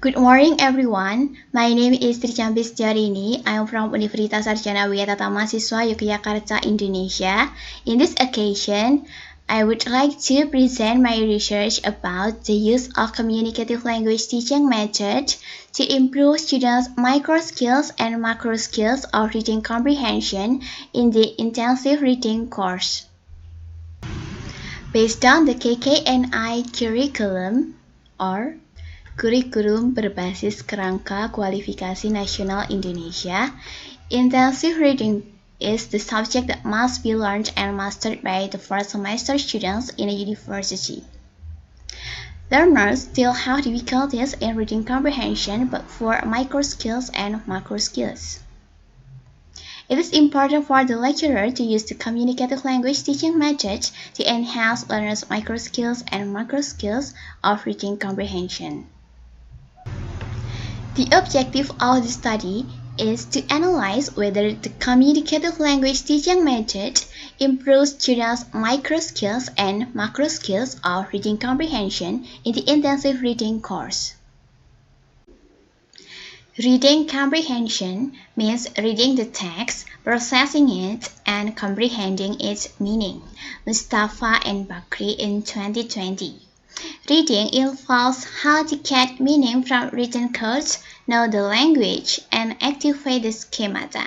Good morning, everyone. My name is Jampi. I am from Universitas Sarjana Wiyata Mahasiswa Yogyakarta, Indonesia. In this occasion, I would like to present my research about the use of communicative language teaching method to improve students' micro skills and macro skills of reading comprehension in the intensive reading course. Based on the KKNI curriculum or Kurikulum berbasis kerangka kualifikasi nasional Indonesia, intensive reading is the subject that must be learned and mastered by the first semester students in a university. Learners still have difficulties in reading comprehension but for micro skills and macro skills. It is important for the lecturer to use the communicative language teaching method to enhance learners' micro skills and macro skills of reading comprehension. The objective of the study is to analyze whether the communicative language teaching method improves students' micro skills and macro skills of reading comprehension in the intensive reading course. Reading comprehension means reading the text, processing it, and comprehending its meaning. Mustafa and Bakri in 2020. Reading involves how to get meaning from written codes, know the language, and activate the schemata.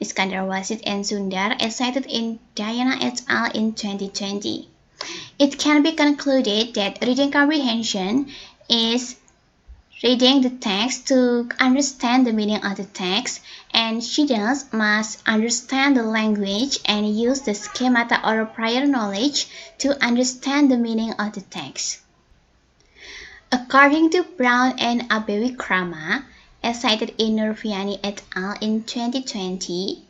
Iskandar Wasid and Sundar, as cited in Diana et al. In 2020. It can be concluded that reading comprehension is reading the text to understand the meaning of the text, and students must understand the language and use the schemata or prior knowledge to understand the meaning of the text. According to Brown and Abewikrama, as cited in Nurfiani et al. In 2020,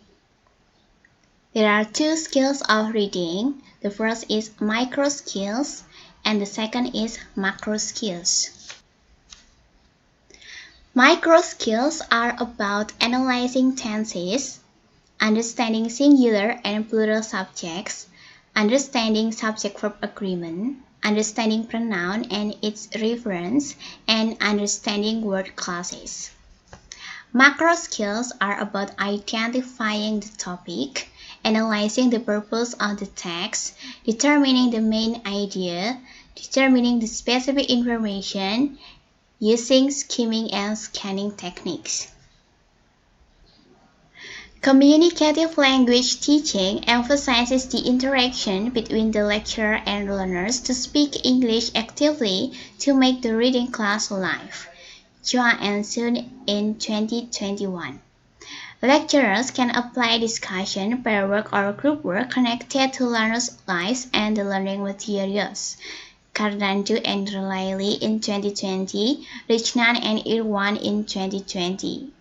there are two skills of reading. The first is micro skills, and the second is macro skills. Micro skills are about analyzing tenses, understanding singular and plural subjects, understanding subject-verb agreement, understanding pronoun and its reference, and understanding word classes. Macro skills are about identifying the topic, analyzing the purpose of the text, determining the main idea, determining the specific information, using skimming and scanning techniques. Communicative language teaching emphasizes the interaction between the lecturer and learners to speak English actively to make the reading class live. Chua and Sun in 2021. Lecturers can apply discussion, pair work, or group work connected to learners' lives and the learning materials. Karnandu and Relaili in 2020, Richnan and Irwan in 2020.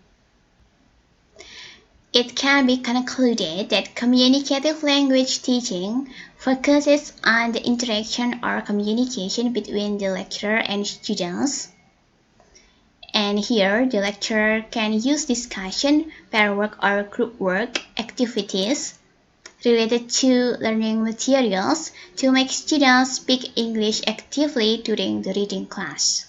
It can be concluded that communicative language teaching focuses on the interaction or communication between the lecturer and students. And here, the lecturer can use discussion, pair work, or group work activities related to learning materials to make students speak English actively during the reading class.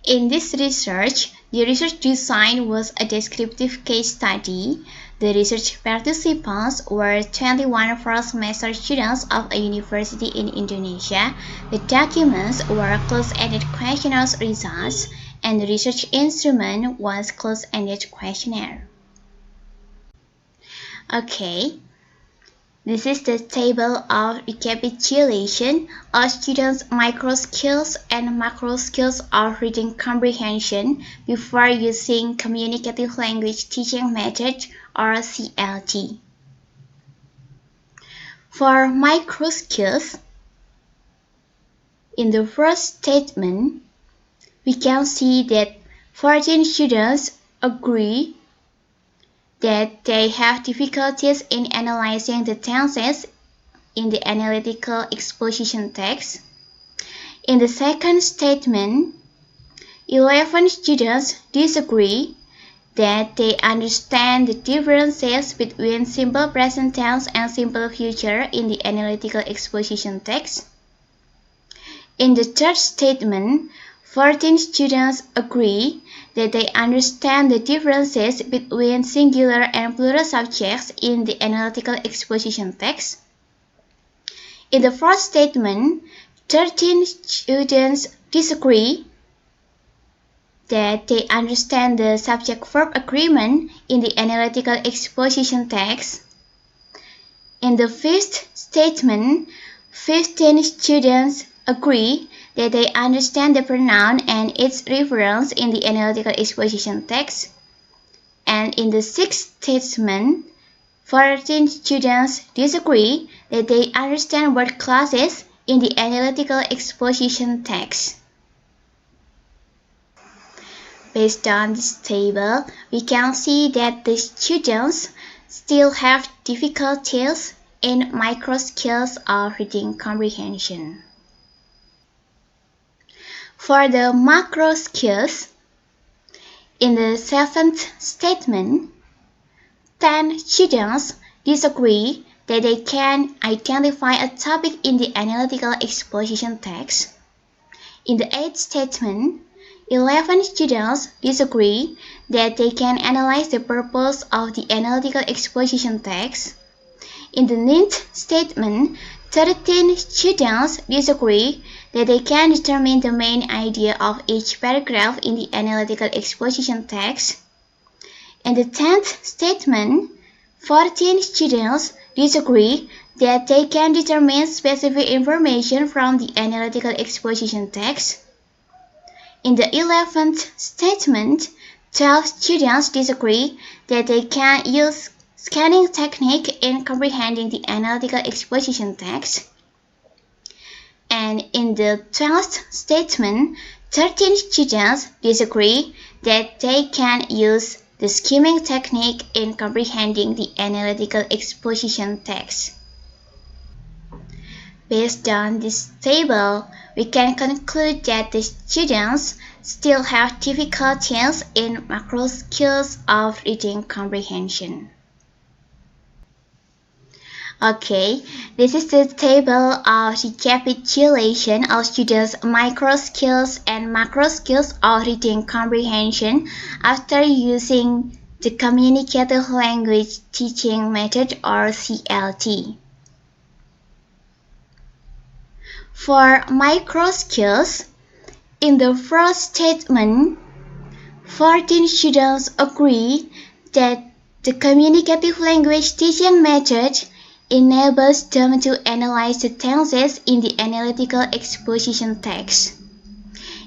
In this research, the research design was a descriptive case study. The research participants were 21 first-semester students of a university in Indonesia. The documents were close-ended questionnaire results, and the research instrument was close-ended questionnaire. Okay, this is the table of recapitulation of students' micro skills and macro skills of reading comprehension before using communicative language teaching method or CLT. For micro skills, in the first statement, we can see that 14 students agree that they have difficulties in analyzing the tenses in the analytical exposition text. In the second statement, 11 students disagree that they understand the differences between simple present tense and simple future in the analytical exposition text. In the third statement, 14 students agree that they understand the differences between singular and plural subjects in the analytical exposition text. In the first statement, 13 students disagree that they understand the subject-verb agreement in the analytical exposition text. In the fifth statement, 15 students agree that they understand the pronoun and its reference in the analytical exposition text. And in the sixth statement, 14 students disagree that they understand word classes in the analytical exposition text. Based on this table, we can see that the students still have difficulties in micro skills of reading comprehension. For the macro skills, in the seventh statement, 10 students disagree that they can identify a topic in the analytical exposition text. In the eighth statement, 11 students disagree that they can analyze the purpose of the analytical exposition text. In the ninth statement, 13 students disagree that they can determine the main idea of each paragraph in the analytical exposition text. In the 10th statement, 14 students disagree that they can determine specific information from the analytical exposition text. In the 11th statement, 12 students disagree that they can use scanning technique in comprehending the analytical exposition text. And in the 12th statement, 13 students disagree that they can use the skimming technique in comprehending the analytical exposition text. Based on this table, we can conclude that the students still have difficulties in macro skills of reading comprehension. Okay, this is the table of recapitulation of students' micro skills and macro skills of reading comprehension after using the Communicative Language Teaching Method or CLT. For micro skills, in the first statement, 14 students agree that the communicative language teaching method enables them to analyze the tenses in the analytical exposition text.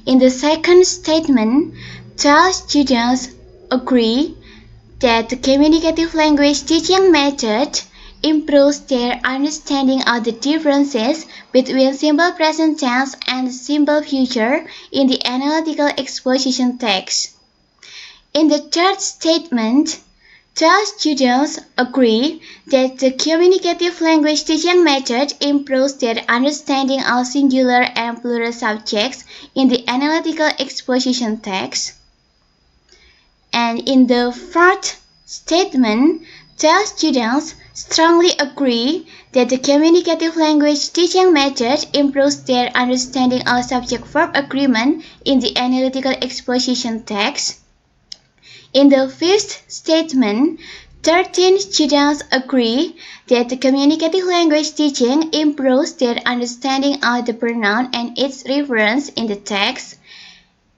In the second statement, 12 students agree that the communicative language teaching method improves their understanding of the differences between simple present tense and simple future in the analytical exposition text. In the third statement, 12 students agree that the communicative language teaching method improves their understanding of singular and plural subjects in the analytical exposition text. And in the fourth statement, 12 students strongly agree that the communicative language teaching method improves their understanding of subject-verb agreement in the analytical exposition text. In the fifth statement, 13 students agree that the communicative language teaching improves their understanding of the pronoun and its reference in the text.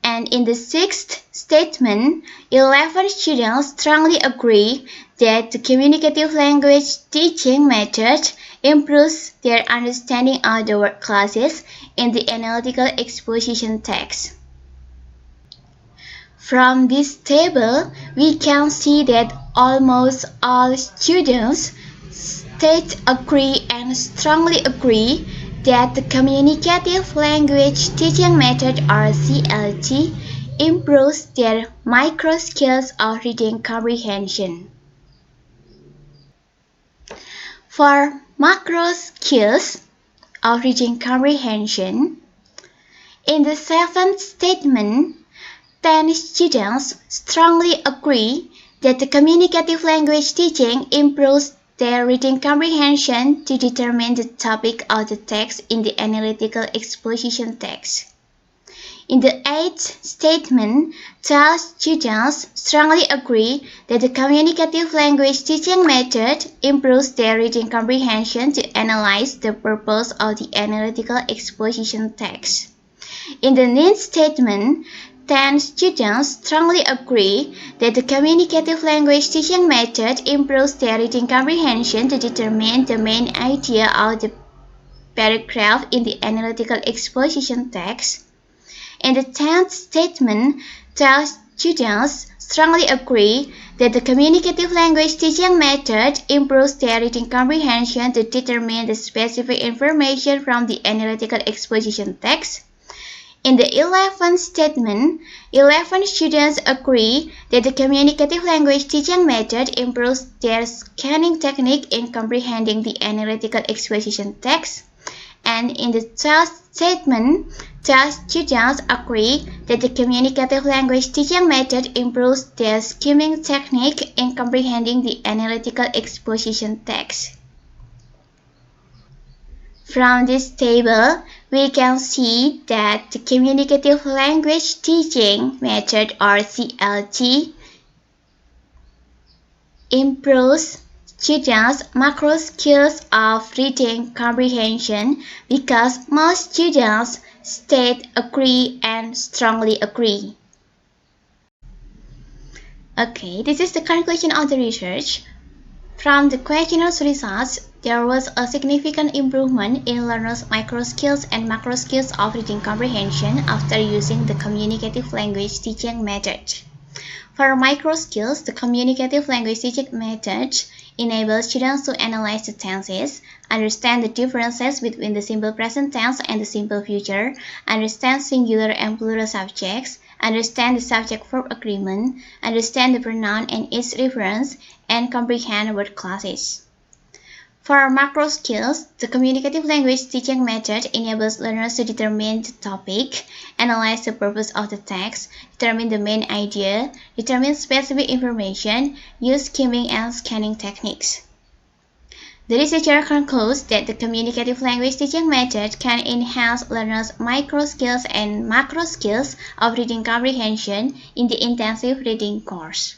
And in the sixth statement, 11 students strongly agree that the communicative language teaching method improves their understanding of the word classes in the analytical exposition text. From this table, we can see that almost all students agree and strongly agree that the communicative language teaching method or CLT improves their micro skills of reading comprehension. For macro skills of reading comprehension, in the seventh statement, 10 students strongly agree that the communicative language teaching improves their reading comprehension to determine the topic of the text in the analytical exposition text. In the eighth statement, 12 students strongly agree that the communicative language teaching method improves their reading comprehension to analyze the purpose of the analytical exposition text. In the ninth statement, 10 students strongly agree that the communicative language teaching method improves their reading comprehension to determine the main idea of the paragraph in the analytical exposition text. In the 10th statement, 12 students strongly agree that the communicative language teaching method improves their reading comprehension to determine the specific information from the analytical exposition text. In the 11th statement, 11 students agree that the communicative language teaching method improves their scanning technique in comprehending the analytical exposition text. And in the 12th statement, 12 students agree that the communicative language teaching method improves their skimming technique in comprehending the analytical exposition text. From this table, we can see that the communicative language teaching method, or CLT, improves students' macro skills of reading comprehension because most students state agree and strongly agree. Okay, this is the conclusion of the research. From the questionnaire results, there was a significant improvement in learners' micro skills and macro skills of reading comprehension after using the communicative language teaching method. For micro skills, the communicative language teaching method enables students to analyze the tenses, understand the differences between the simple present tense and the simple future, understand singular and plural subjects, understand the subject-verb agreement, understand the pronoun and its reference, and comprehend word classes. For macro skills, the communicative language teaching method enables learners to determine the topic, analyze the purpose of the text, determine the main idea, determine specific information, use skimming and scanning techniques. The researcher concludes that the communicative language teaching method can enhance learners' micro skills and macro skills of reading comprehension in the intensive reading course.